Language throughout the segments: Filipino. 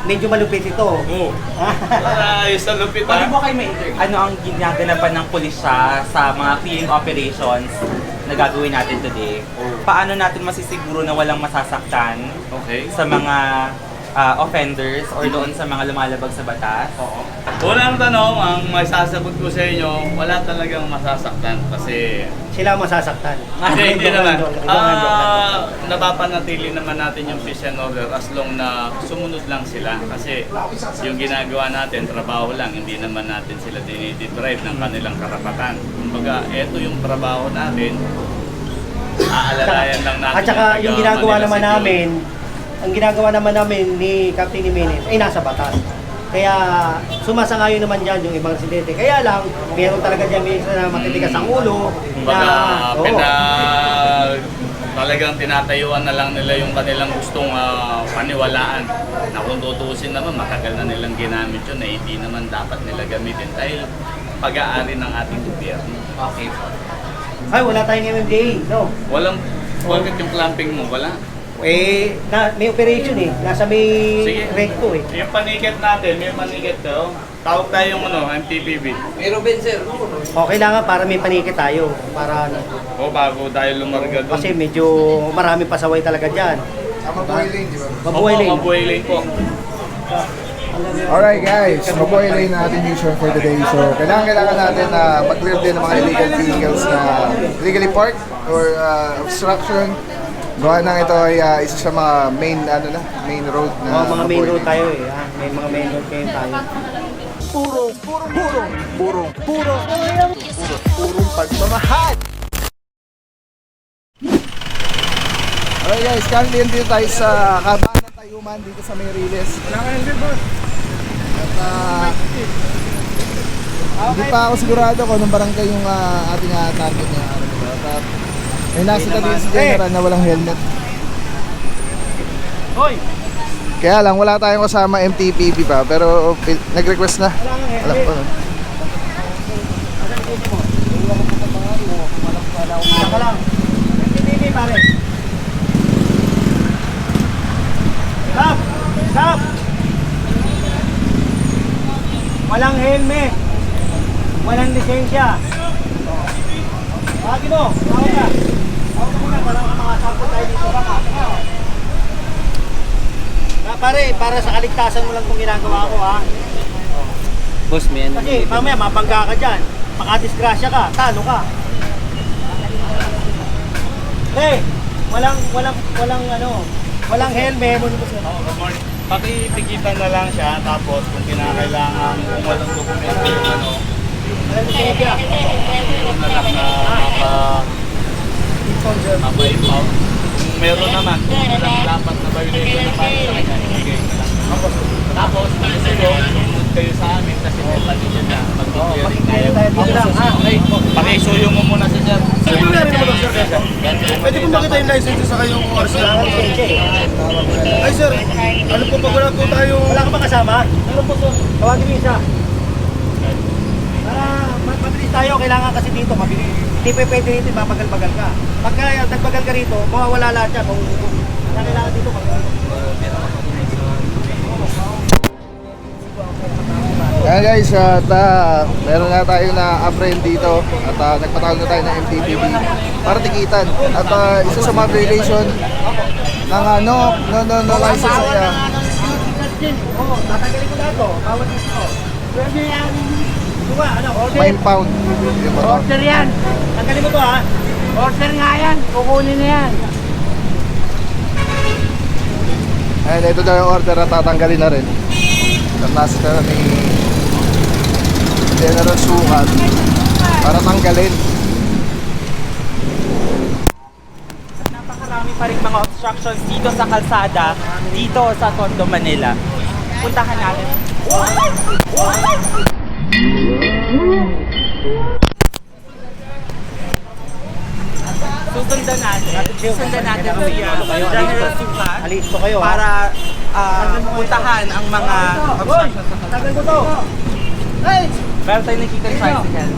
medyo malupit ito. Oo. Ayos na lupit Pwede ha. mo kayo ma-interview? Ano ang ginaganapan ng pulisya sa mga clearing operations na gagawin natin today? Paano natin masisiguro na walang masasaktan Okay. sa mga offenders or doon sa mga lumalabag sa batas? Oo. Unang tanong, ang may sasagot ko sa inyo, wala talagang masasaktan kasi Sila ang masasaktan. hindi naman. Ah, Napapanatili naman natin yung peace and order as long na sumunod lang sila. Kasi yung ginagawa natin, trabaho lang, hindi naman natin sila dinideprive ng kanilang karapatan. Kumbaga, eto yung trabaho natin, aalalayan lang natin. At saka yung ginagawa Manila naman City. namin, ang ginagawa naman namin ni Captain Jimenez ay nasa batas. Kaya sumasangayon naman dyan yung ibang residente. Kaya lang, meron talaga dyan minsan na matitigas ang ulo. Kumbaga, oo. talagang tinatayuan na lang nila yung kanilang gustong paniwalaan. Na kung tutuusin naman, matagal na nilang ginamit yun na hindi naman dapat nila gamitin dahil pag-aari ng ating gobyerno. Okay. Ay, wala tayong MMDA, no? Bakit yung clamping mo? Wala. May operation eh. Nasa may Sige. recto eh. Yung paniket natin, may paniket to. Tawag tayo yung MTPB. Kailangan para may panikit tayo. Para ano. O bago tayo lumarga doon. Kasi medyo marami pasaway talaga dyan. Mabuhay lane, di ba? Mabuhay lane. Mabuhay lane po. Alright guys, mabuhay lane na ating mission for today. So, kailangan natin na mag-clear din ng mga illegal vehicles na illegally parked or obstruction. Gawa nang ito ay isa sa mga main road na Mga main road mabuhay lane. tayo eh. May mga main road kayo tayo. Purong pagmamahal! Alright guys, currently dito tayo sa Kabanan Tayuman dito sa Mayriles. At hindi pa ako sigurado kung anong barangay yung ating target niya. At may nakita din si General na walang helmet. Hoy! Kaya lang wala tayong kasama MTPB pa pero nag-request na. Alam ko. Saka lang. MTPB pare. Stop! Stop! Walang helmet. Walang lisensya. Bakit mo? Tawag ka. Tawag ka muna para makasangkot tayo dito. Baka. Pare, para sa kaligtasan mo lang itong ginagawa ko ha. Boss, man. Kasi mamaya mapangga ka dyan. Makadisgrasya ka, talo ka. Walang helmet. Pakitikitan na lang siya tapos kung kinakailangan kung walang dokumento yung Walang lisensya. meron na lang na mapa-impound. Kung meron naman, kung walang dapat na violation na para sa kanya, ibigay na lang. Tapos, kasi sumunod kayo sa amin kasi may pagigyan na mag-clearing tayo. Okay, pakisuyo mo muna si sir. Sir, kung meron naman sir kayo. Pwede po makita yung license sa kayong Walang lisensya eh. Ay sir, ano po pag wala po tayo? Wala ka ba kasama? Ano po sir? Tawagin mo isa. Para mabilis tayo, kailangan kasi dito mabilis. Hindi pa pwede dito, mapagal-bagal ka. Pagka nagbagal ka rito, mawawala lahat yan. Kung kailangan dito, Kaya guys, at meron na tayo na apprehend dito at nagpatawag na tayo ng MTPB para tikitan. At isa sa mga violation ng no license ay Oo, tatanggalin ko lahat to. Bawal dito. Pwede yan. Diba, ano, order? ma-impound. Yung mga- Order yan. Tanggalin mo to ha. Order nga yan. Kukunin na yan. Ayun, ito daw yung order at tatanggalin na rin. At nasa na ni General Sukat para tanggalin. Napakarami pa rin mga obstructions dito sa kalsada, dito sa Tondo, Manila. Puntahan natin. Susundan natin si General Sukat Alis to kayo ha. para puntahan ang mga obstructions. Tagal ko to. Hey! Meron tayo nakita yung tricycle.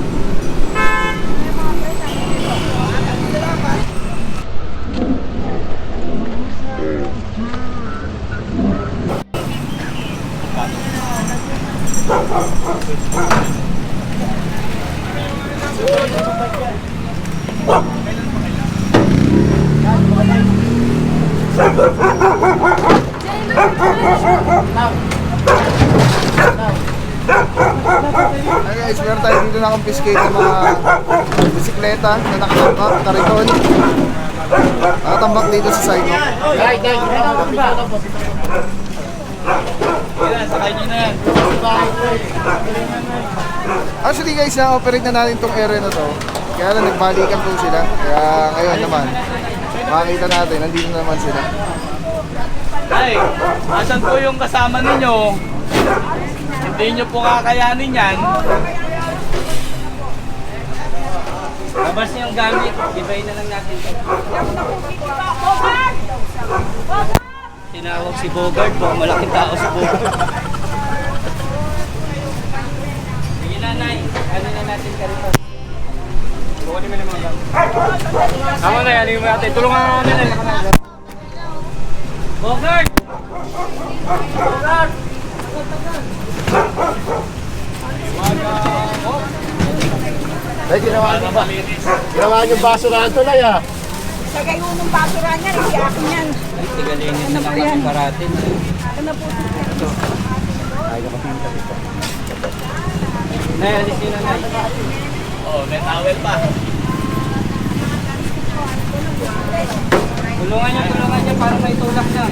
Ay guys, meron tayo dito na confiscate ng mga bisikleta na nakatambak, kariton. Nakatambak dito sa sidewalk. Yan, sakay nyo na yan. Actually guys, na-operate na natin tong area na to. Kaya lang nagbalikan po sila. Kaya ngayon naman, makikita natin, nandito naman sila. Ay, asan po yung kasama ninyo? Hindi nyo po kakayanin yan. Labas yung gamit, ibay na lang natin. Tinawag si Bogart po, malaking tao si Bogart. Sige nanay, ano na natin ka rito? Bukunin mo na mga gamit. Ako na yan, mo natin. Tulungan namin na. Bogart! Bogart! Ay, ginawa niyong basurahan to na ya. Sa kayo ng basura niya, hindi akin yan. Ay, tigalinin na lang kami parating. Ano na po ito? Nay, alis nyo na, Nay. Oh, may towel pa. Tulungan niyo para may tulak na.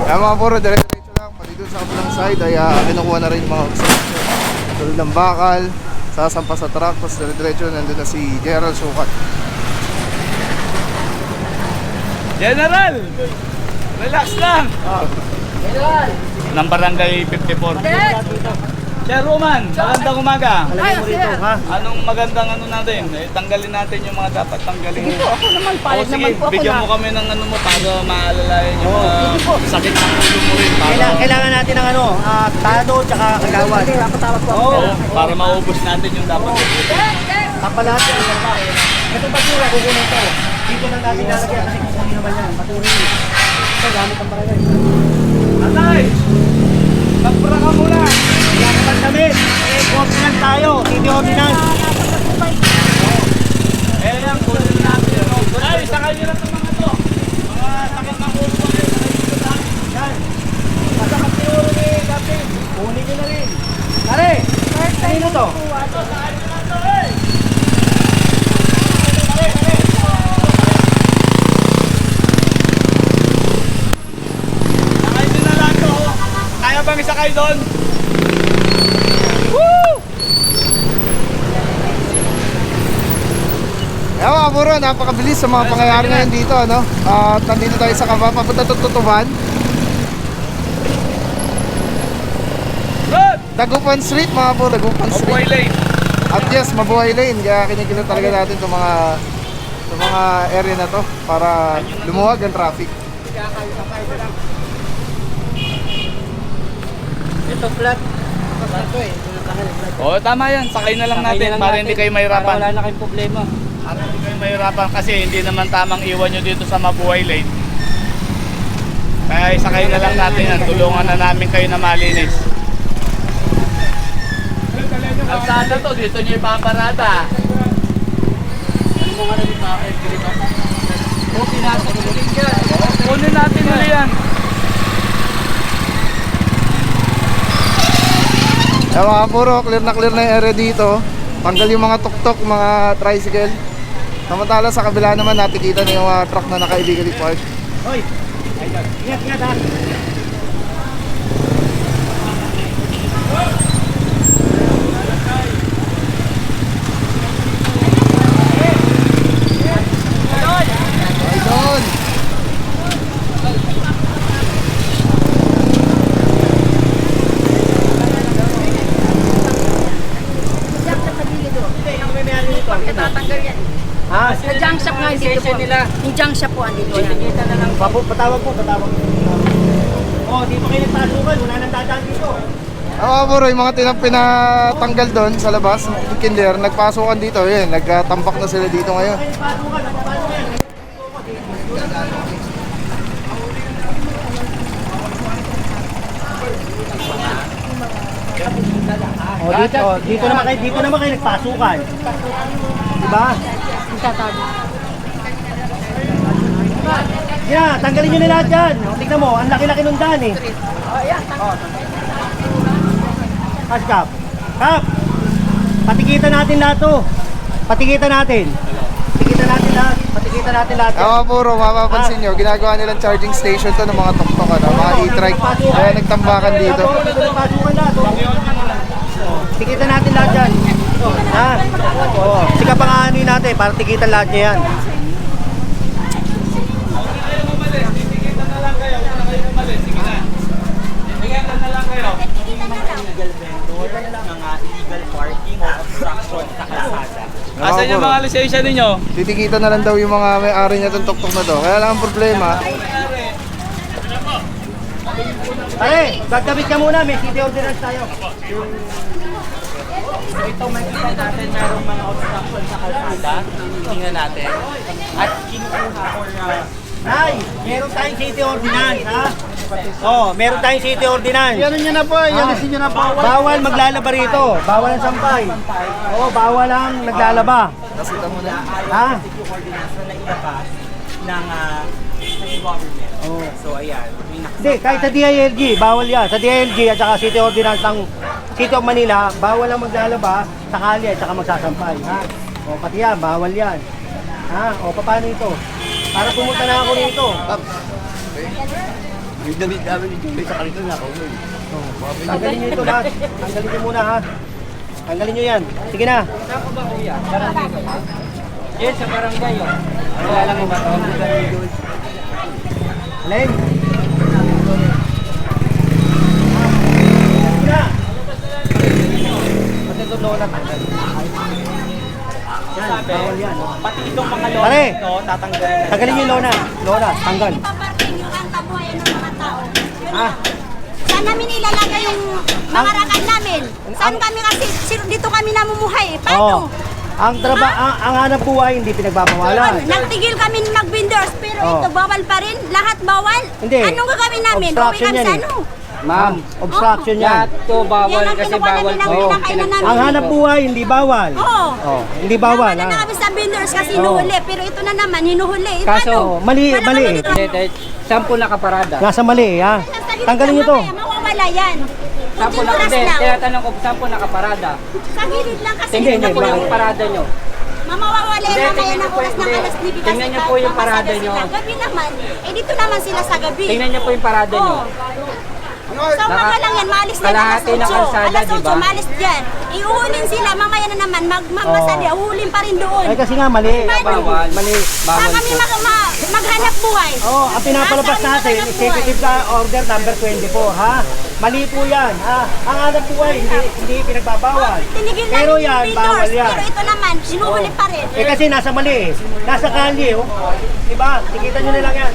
Kaya mga puro, dire-diretso lang. Pati doon sa kabilang side ay kinukuha na rin yung mga obstruction. Tulad ng bakal, sasampa sa truck, tapos dire-diretso nandun na si General Sukat. General! Relax lang! Ng barangay 54. Sir Roman, magandang umaga. Alagay mo rito, ha? Anong magandang ano natin? Tanggalin natin yung mga dapat tanggalin. Ako naman, payag naman po ako Bigyan na. mo kami ng ano mo para maalalayan yung mga sakit ng ulo mo rin. Kailangan natin ng ano, tado tsaka kagawad. Hindi, ako tawag po. Oo. Para maubos natin yung dapat. Kapalahat yan. Ito basura, kukunin ito. Dito lang natin lalagyan kasi kukunin naman yan. Patuloy. Ito, gamit ang barangay. Atay! Nagpura ka muna! Wala naman damit. Ordinance tayo. City ordinance. Eh lang, kunin natin yung ay, sakay nyo lang ng mga to. Mga sakit ng ulo ko kayo. Yan. Basta magtinuro ni Captain. Kunin nyo na rin. Pare, kanino to? Sakay nyo na lang to. Kaya bang isakay doon? Woo! Kaya mga puro, napakabilis sa mga pangyayari ngayon dito, ano? At nandito tayo sa Kaba, papunta Tutuban. Good! Dagupan Street, mga puro, Dagupan Mabuhay Street. lane. At yes, mabuhay lane. Kaya kinikilala talaga natin itong mga area na to para lumuwag ang traffic. Ito flat. Oo, tama yan. Sakay na lang natin para hindi kayo Para mahirapan. wala na kayong problema. Para hindi kayo mahirapan kasi hindi naman tamang iwan nyo dito sa Mabuhay Lane. Kaya isakay na lang natin yan. Tulungan na namin kayo na malinis. Kalsada to, dito nyo ipaparada. Kunin natin ulit yan. Kaya mga puro, clear na yung area dito. Tanggal yung mga tuktok, mga tricycle. Samantala sa kabila naman nakikita na yung truck na naka-illegally parked. Hoy. Ingat, ingat ha. Idol! Diyan sa paligid doon. Tatanggal yan. Ha? Sa junk shop nga dito po. Yung junk shop po andito yan. Patawag po. Oh, dito kayo nagpasukan. Wala nang dadaan dito. Bro, yung mga pinatanggal doon sa labas, kinder, nagpasukan dito, yun, nagtambak na sila dito ngayon. Dito naman kayo nagpasukan. Diba? Yeah, tanggalin nyo na lahat dyan. Tignan mo, ang laki-laki nung daan eh. Kap. Kap! Patikitan natin lahat to. Patikitan natin. Patikitan natin lahat. Patikitan natin lahat. Bro, mapapansin nyo, ginagawa nilang charging station to ng mga tok-tok, mga e-trike. Kaya nagtambakan dito. Pasukan lahat. Tikitan natin lahat dyan. Ha? Oo. Sika pangahanin natin para tikitan lahat niya yan. Mga illegal parking o obstruction sa kalsada. Asan yung mga lisensya ninyo? Titikitan na lang daw yung mga may-ari niya itong tok-tok na to. Kaya lang ang problema, Pare, gagabit ka muna. May city ordinance tayo. Ito makikita natin mayroong mga obstruction sa kalsada. Tingnan natin. At kinukuha or Nay, meron tayong city ordinance, ha? Oh, meron tayong city ordinance. Yan nyo na po, yan nyo na po. Bawal maglalaba rito. Bawal ang sampay. Oo, bawal ang naglalaba. nasita mo na. Ha? city ordinance na nailabas ng government. Oo. So ayan, may Hindi, kahit sa DILG, bawal yan. Sa DILG at saka city ordinance ng City of Manila, bawal ang maglalaba sa kalye at saka magsasampay. Ha? O, pati yan, bawal yan. Ha? O, paano ito? Para pumunta na ako rito. Yung damit namin ni Julie sa kalito na ako. Tanggalin nyo ito lahat. Tanggalin nyo muna, ha? Tanggalin nyo yan. Sige na. Yes, sa barangay yun. Wala lang ba ito? Alin? Sige na. Pati ito lola tanggal. Yan, bawal yan. Pati itong mga lona Pare! ito, tatanggalin na. Tanggalin nyo yung lona. Lona, tanggal. Paparking yung ang kabuhayan ng mga tao. Ha? Saan namin ilalagay yung mga rakan namin? Saan kami kasi dito kami namumuhay? Paano? Ang hanap buhay hindi pinagbabawalan. Nagtigil kami mag-vendors pero Oh. ito bawal pa rin? Lahat bawal? Hindi. Anong gagawin namin? Obstruction Uwi kami yan sa eh. ano? Ma'am, obstruction yan. Yan ang kinukuha namin ng pinakainan namin. Ang hanap buhay hindi bawal. Oo. Oh, hindi bawal. Nawala na Ha? kami sa vendors kasi Oo. hinuhuli. Pero ito na naman, hinuhuli. Kaso, mali, Wala mali. kami Sampu nakaparada. Nasa mali, ha? Tanggalin nyo to. Mawawala yan. Sampu na Continuous hindi. lang. Tinatanong ko, sampu nakaparada. Sa gilid lang kasi. Tingnan niyo po bakit? yung parada nyo. Mamawawala Hindi, yan mamaya tingnan ng niyo po, oras ng hindi. alas 9 kasi Tingnan niyo po yung papasada parada sila. niyo. Gabi naman. Eh dito naman sila sa gabi. Tingnan niyo po yung parada nyo. So mga lang yan, maalis na alas Kalahati 8. ng kalsada, Alas 8, di ba? maalis dyan. Iuhulin sila, mamaya na naman, magmasada, uhulin pa rin doon. Eh kasi nga mali. Paano? Bawal. Mali. Saan Bawal kami po. maghanap buhay? Oh, ang pinapalabas Saan natin, maghanap buhay? executive order number 24, ha? Mali po yan, ha? Ang hanap buhay, hindi pinagbabawal. Tinigil Pero namin yan, yung bawal vendors, yan. pero ito naman, sinuhuli pa rin. Eh kasi nasa mali eh. Nasa kalye, oh. Diba? Tikita nyo na lang yan.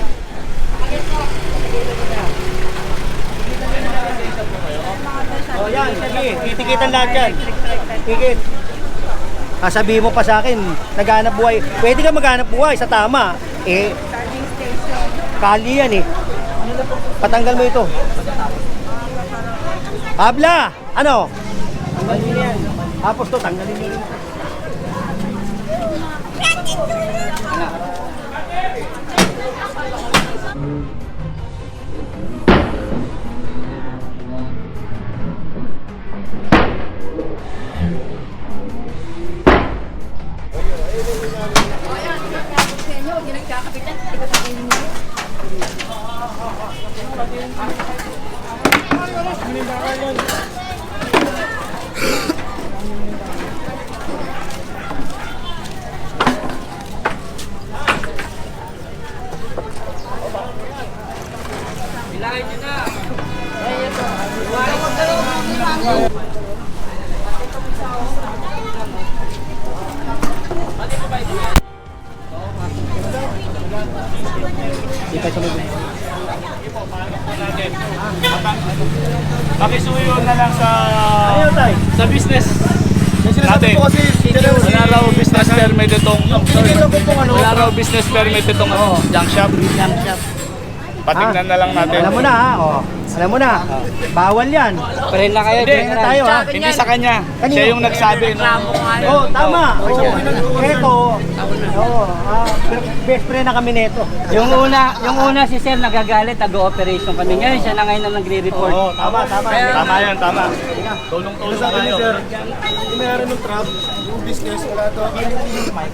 Oh, yan, sige. Titikitan lahat yan. Tikit. Sabihin mo pa sa akin, naghanap buhay. Pwede ka maghanap buhay sa tama. Eh, kali yan eh. Patanggal mo ito. Habla! Ano? Tanggalin nyo yan. Tapos to, tanggalin nyo rin. Pakisuyo na lang sa Ano yun, tay? sa business Sinasabi natin. ko kasi, Wala raw business permit itong Tinigil ko kung ano. wala raw business permit itong junk shop. Patignan na lang natin. Alam mo na ha, alam mo na, bawal yan. Parehin na kayo. Hindi, Parehin na tayo ha. Hindi sa kanya. Kanino? Siya yung nagsabi no. Tama. Ito, best friend na kami nito. Yung una si Sir nagagalit, nag-ooperation kami. Ngayon siya na ngayon ang nagre-report. Tama. Tama yan, tama. Tulong-tulong na kayo. Yung mayroon ng trap, yung business, wala to.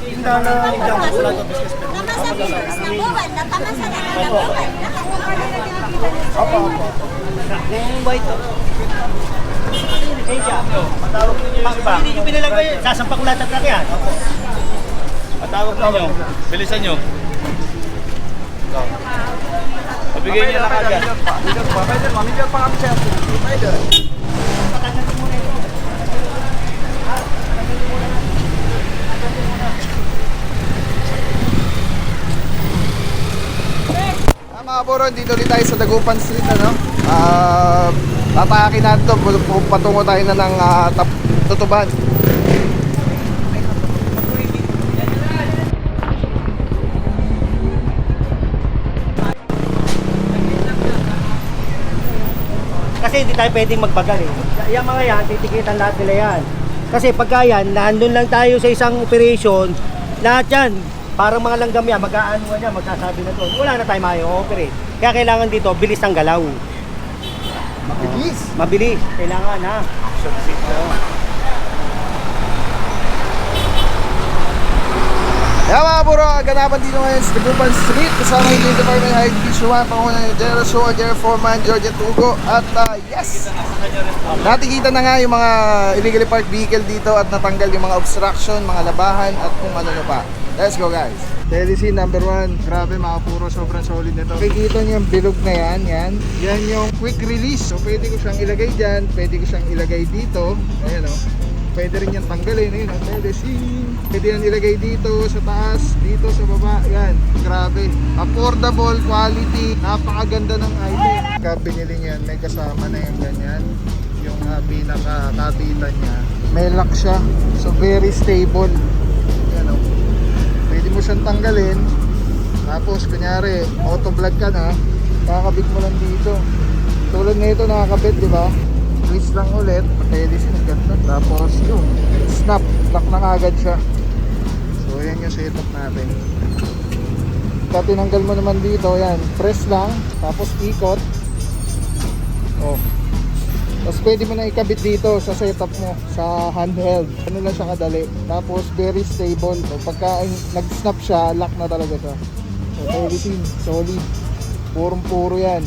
Yung dana, yung junk, wala to business. Tama sa viewers, nabuwan, natama sa nabuwan. Yung white to. Kaya, patawag ninyo yung iba. Hindi nyo pinalagay, sasampak ko lahat ng truck yan. Patawag ninyo. Bilisan nyo. Pabigay niya na kagad. Mga buro, dito ulit tayo sa Dagupan Street, ano? Tatayakin natin ito, patungo tayo na ng Tutuban. Kasi hindi tayo pwedeng magbagal eh. Yung mga yan, titikitan lahat nila yan. Kasi pagka yan, nandun lang tayo sa isang operation, lahat yan, parang mga langgam yan, mag-aanuan yan, magsasabi na doon. Wala na tayo mayo-operate. Kaya kailangan dito, bilis ang galaw. Mabilis! Mabilis, kailangan ha. Kaya mga buro, ganapan dito ngayon sa Dagupan Street. Kasama yung Department of Education 1, pangunan ni General Shoa, General Foreman, Georgette Hugo. At yes! Natikita na nga yung mga illegally parked vehicle dito at natanggal yung mga obstruction, mga labahan at kung ano pa. Let's go guys! Telecine number 1. Grabe mga puro, sobrang solid nito. Kikita niyo yung bilog na yan. Yan yung quick release. So pwede ko siyang ilagay dyan, pwede ko siyang ilagay dito. Ayan o. Pwede rin yan tanggalin. Ayun o, telecine. Pwede yan ilagay dito sa taas, dito sa baba. Yan, grabe. Affordable, quality, napakaganda ng item. Pagka binili niyan, may kasama na yung ganyan. Yung pinaka-kabitan niya. May lock siya. So very stable. Yan o. Pwede mo siyang tanggalin. Tapos kunyari, auto vlog ka na, kakabit mo lang dito. Tulad nito nakakabit, di ba? Twist lang ulit, telecine ganda. Tapos yun, snap, lock na kagad siya. So yan yung setup natin. Pagka tinanggal mo naman dito, yan, press lang, tapos ikot. Oh. Tapos pwede mo na ikabit dito sa setup mo, sa handheld. Ano lang siya kadali. Tapos very stable. So, pagka nag-snap siya, lock na talaga siya. So telecine, solid. Purong-puro yan.